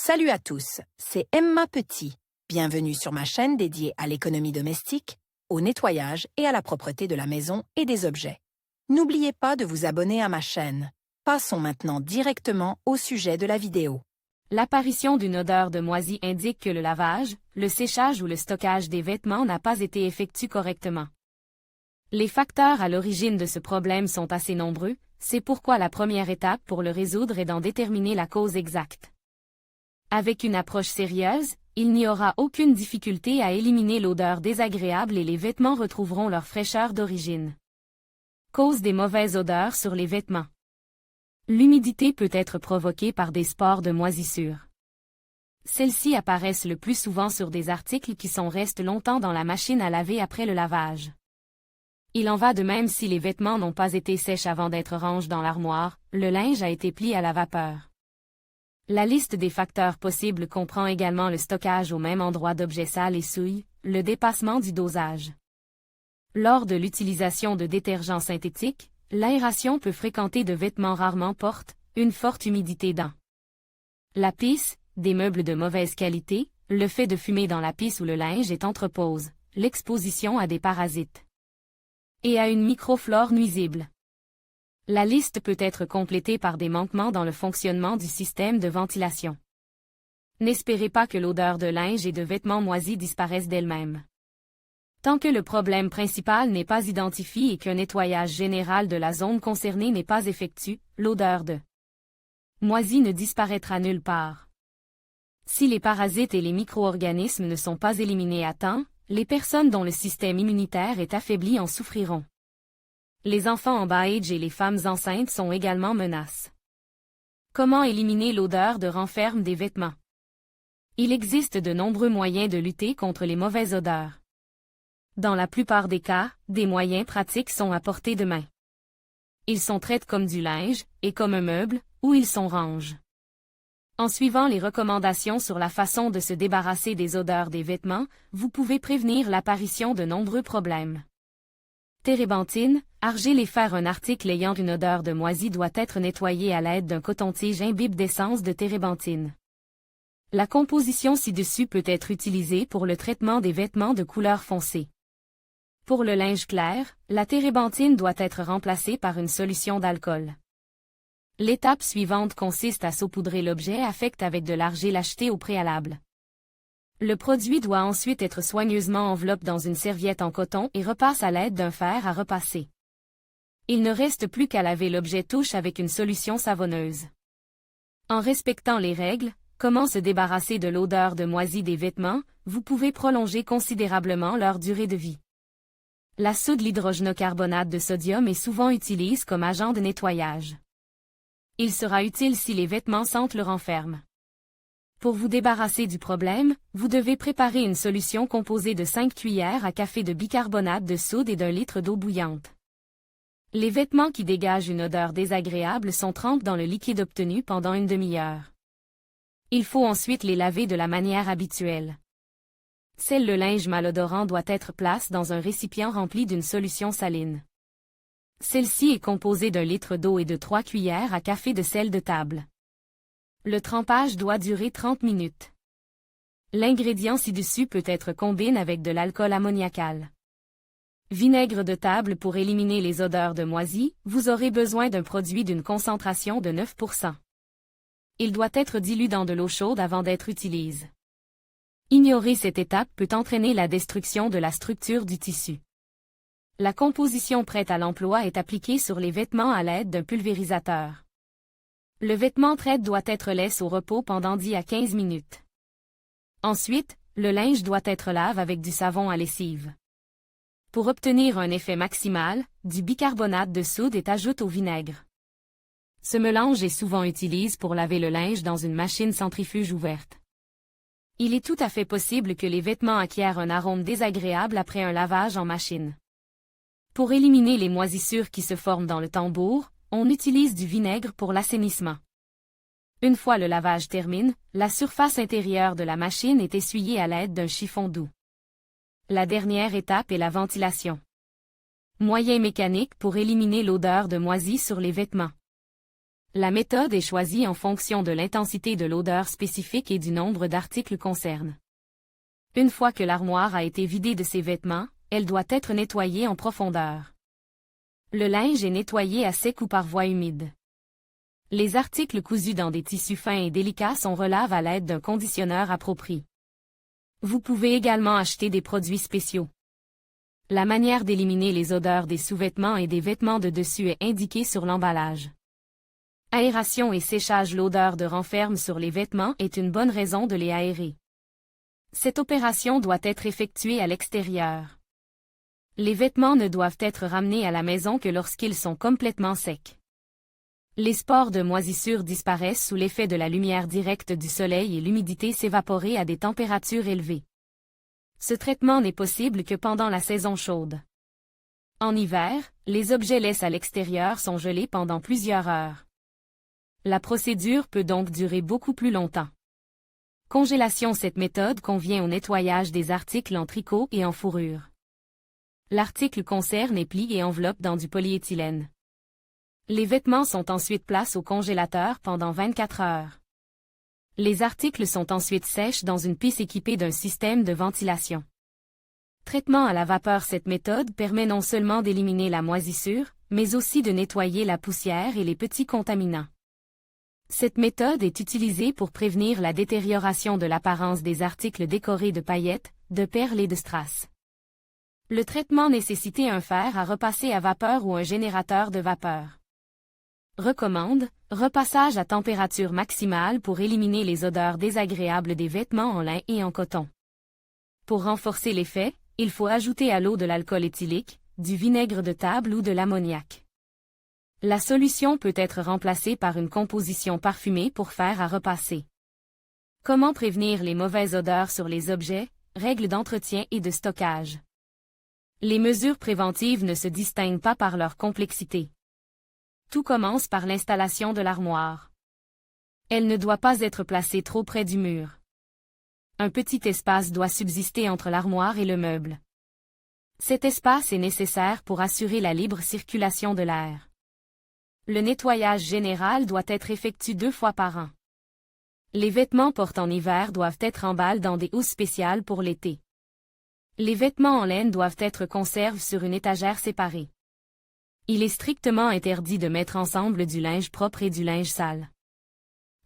Salut à tous, c'est Emma Petit. Bienvenue sur ma chaîne dédiée à l'économie domestique, au nettoyage et à la propreté de la maison et des objets. N'oubliez pas de vous abonner à ma chaîne. Passons maintenant directement au sujet de la vidéo. L'apparition d'une odeur de moisi indique que le lavage, le séchage ou le stockage des vêtements n'a pas été effectué correctement. Les facteurs à l'origine de ce problème sont assez nombreux, c'est pourquoi la première étape pour le résoudre est d'en déterminer la cause exacte. Avec une approche sérieuse, il n'y aura aucune difficulté à éliminer l'odeur désagréable et les vêtements retrouveront leur fraîcheur d'origine. Cause des mauvaises odeurs sur les vêtements. L'humidité peut être provoquée par des spores de moisissure. Celles-ci apparaissent le plus souvent sur des articles qui restent longtemps dans la machine à laver après le lavage. Il en va de même si les vêtements n'ont pas été sèches avant d'être rangés dans l'armoire, le linge a été plié à la vapeur. La liste des facteurs possibles comprend également le stockage au même endroit d'objets sales et souilles, le dépassement du dosage. Lors de l'utilisation de détergents synthétiques, l'aération peut fréquenter de vêtements rarement portent une forte humidité dans la pisse, des meubles de mauvaise qualité, le fait de fumer dans la pisse où le linge est entrepose, l'exposition à des parasites et à une microflore nuisible. La liste peut être complétée par des manquements dans le fonctionnement du système de ventilation. N'espérez pas que l'odeur de linge et de vêtements moisis disparaisse d'elle-même. Tant que le problème principal n'est pas identifié et qu'un nettoyage général de la zone concernée n'est pas effectué, l'odeur de moisi ne disparaîtra nulle part. Si les parasites et les micro-organismes ne sont pas éliminés à temps, les personnes dont le système immunitaire est affaibli en souffriront. Les enfants en bas âge et les femmes enceintes sont également menaces. Comment éliminer l'odeur de renferme des vêtements? Il existe de nombreux moyens de lutter contre les mauvaises odeurs. Dans la plupart des cas, des moyens pratiques sont à portée de main. Ils sont traités comme du linge, et comme un meuble, ou ils sont rangés. En suivant les recommandations sur la façon de se débarrasser des odeurs des vêtements, vous pouvez prévenir l'apparition de nombreux problèmes. Térébenthine, argile et fer. Un article ayant une odeur de moisi doit être nettoyé à l'aide d'un coton-tige imbibe d'essence de térébenthine. La composition ci-dessus peut être utilisée pour le traitement des vêtements de couleur foncée. Pour le linge clair, la térébenthine doit être remplacée par une solution d'alcool. L'étape suivante consiste à saupoudrer l'objet affecté avec de l'argile achetée au préalable. Le produit doit ensuite être soigneusement enveloppé dans une serviette en coton et repasse à l'aide d'un fer à repasser. Il ne reste plus qu'à laver l'objet touche avec une solution savonneuse. En respectant les règles, comment se débarrasser de l'odeur de moisi des vêtements, vous pouvez prolonger considérablement leur durée de vie. La soude l'hydrogénocarbonate de sodium est souvent utilisée comme agent de nettoyage. Il sera utile si les vêtements sentent le renferme. Pour vous débarrasser du problème, vous devez préparer une solution composée de 5 cuillères à café de bicarbonate de soude et d'1 litre d'eau bouillante. Les vêtements qui dégagent une odeur désagréable sont trempés dans le liquide obtenu pendant une demi-heure. Il faut ensuite les laver de la manière habituelle. Le linge malodorant doit être placé dans un récipient rempli d'une solution saline. Celle-ci est composée d'1 litre d'eau et de 3 cuillères à café de sel de table. Le trempage doit durer 30 minutes. L'ingrédient ci-dessus peut être combiné avec de l'alcool ammoniacal. Vinaigre de table. Pour éliminer les odeurs de moisi, vous aurez besoin d'un produit d'une concentration de 9%. Il doit être dilué dans de l'eau chaude avant d'être utilisé. Ignorer cette étape peut entraîner la destruction de la structure du tissu. La composition prête à l'emploi est appliquée sur les vêtements à l'aide d'un pulvérisateur. Le vêtement traité doit être laissé au repos pendant 10 à 15 minutes. Ensuite, le linge doit être lavé avec du savon à lessive. Pour obtenir un effet maximal, du bicarbonate de soude est ajouté au vinaigre. Ce mélange est souvent utilisé pour laver le linge dans une machine centrifuge ouverte. Il est tout à fait possible que les vêtements acquièrent un arôme désagréable après un lavage en machine. Pour éliminer les moisissures qui se forment dans le tambour, on utilise du vinaigre pour l'assainissement. Une fois le lavage terminé, la surface intérieure de la machine est essuyée à l'aide d'un chiffon doux. La dernière étape est la ventilation. Moyen mécanique pour éliminer l'odeur de moisi sur les vêtements. La méthode est choisie en fonction de l'intensité de l'odeur spécifique et du nombre d'articles concernés. Une fois que l'armoire a été vidée de ses vêtements, elle doit être nettoyée en profondeur. Le linge est nettoyé à sec ou par voie humide. Les articles cousus dans des tissus fins et délicats sont relavés à l'aide d'un conditionneur approprié. Vous pouvez également acheter des produits spéciaux. La manière d'éliminer les odeurs des sous-vêtements et des vêtements de dessus est indiquée sur l'emballage. Aération et séchage. L'odeur de renferme sur les vêtements est une bonne raison de les aérer. Cette opération doit être effectuée à l'extérieur. Les vêtements ne doivent être ramenés à la maison que lorsqu'ils sont complètement secs. Les spores de moisissure disparaissent sous l'effet de la lumière directe du soleil et l'humidité s'évaporer à des températures élevées. Ce traitement n'est possible que pendant la saison chaude. En hiver, les objets laissés à l'extérieur sont gelés pendant plusieurs heures. La procédure peut donc durer beaucoup plus longtemps. Congélation. Cette méthode convient au nettoyage des articles en tricot et en fourrure. L'article concerne est plié et enveloppe dans du polyéthylène. Les vêtements sont ensuite placés au congélateur pendant 24 heures. Les articles sont ensuite sèches dans une pisse équipée d'un système de ventilation. Traitement à la vapeur. Cette méthode permet non seulement d'éliminer la moisissure, mais aussi de nettoyer la poussière et les petits contaminants. Cette méthode est utilisée pour prévenir la détérioration de l'apparence des articles décorés de paillettes, de perles et de strass. Le traitement nécessite un fer à repasser à vapeur ou un générateur de vapeur. Recommande, repassage à température maximale pour éliminer les odeurs désagréables des vêtements en lin et en coton. Pour renforcer l'effet, il faut ajouter à l'eau de l'alcool éthylique, du vinaigre de table ou de l'ammoniac. La solution peut être remplacée par une composition parfumée pour fer à repasser. Comment prévenir les mauvaises odeurs sur les objets, règles d'entretien et de stockage. Les mesures préventives ne se distinguent pas par leur complexité. Tout commence par l'installation de l'armoire. Elle ne doit pas être placée trop près du mur. Un petit espace doit subsister entre l'armoire et le meuble. Cet espace est nécessaire pour assurer la libre circulation de l'air. Le nettoyage général doit être effectué 2 fois par an. Les vêtements portés en hiver doivent être emballés dans des housses spéciales pour l'été. Les vêtements en laine doivent être conservés sur une étagère séparée. Il est strictement interdit de mettre ensemble du linge propre et du linge sale.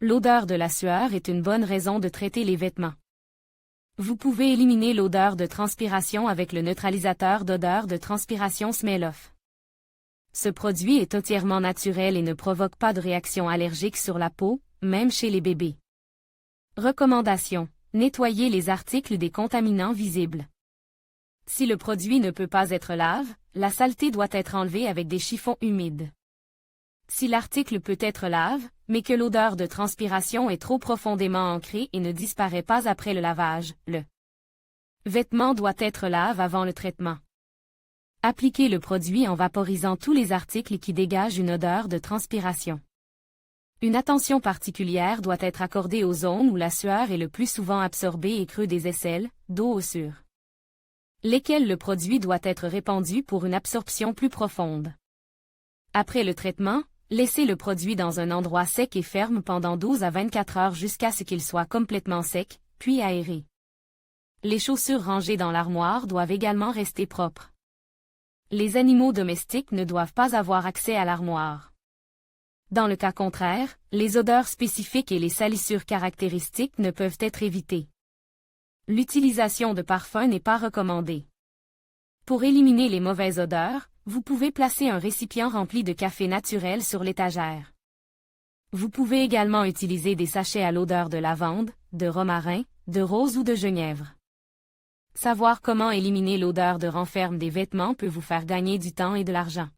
L'odeur de la sueur est une bonne raison de traiter les vêtements. Vous pouvez éliminer l'odeur de transpiration avec le neutralisateur d'odeur de transpiration Smell-Off. Ce produit est entièrement naturel et ne provoque pas de réaction allergique sur la peau, même chez les bébés. Recommandation: nettoyer les articles des contaminants visibles. Si le produit ne peut pas être lavé, la saleté doit être enlevée avec des chiffons humides. Si l'article peut être lavé, mais que l'odeur de transpiration est trop profondément ancrée et ne disparaît pas après le lavage, le vêtement doit être lavé avant le traitement. Appliquez le produit en vaporisant tous les articles qui dégagent une odeur de transpiration. Une attention particulière doit être accordée aux zones où la sueur est le plus souvent absorbée et creux des aisselles, dos au sur lesquels le produit doit être répandu pour une absorption plus profonde. Après le traitement, laissez le produit dans un endroit sec et ferme pendant 12 à 24 heures jusqu'à ce qu'il soit complètement sec, puis aéré. Les chaussures rangées dans l'armoire doivent également rester propres. Les animaux domestiques ne doivent pas avoir accès à l'armoire. Dans le cas contraire, les odeurs spécifiques et les salissures caractéristiques ne peuvent être évitées. L'utilisation de parfums n'est pas recommandée. Pour éliminer les mauvaises odeurs, vous pouvez placer un récipient rempli de café naturel sur l'étagère. Vous pouvez également utiliser des sachets à l'odeur de lavande, de romarin, de rose ou de genièvre. Savoir comment éliminer l'odeur de renferme des vêtements peut vous faire gagner du temps et de l'argent.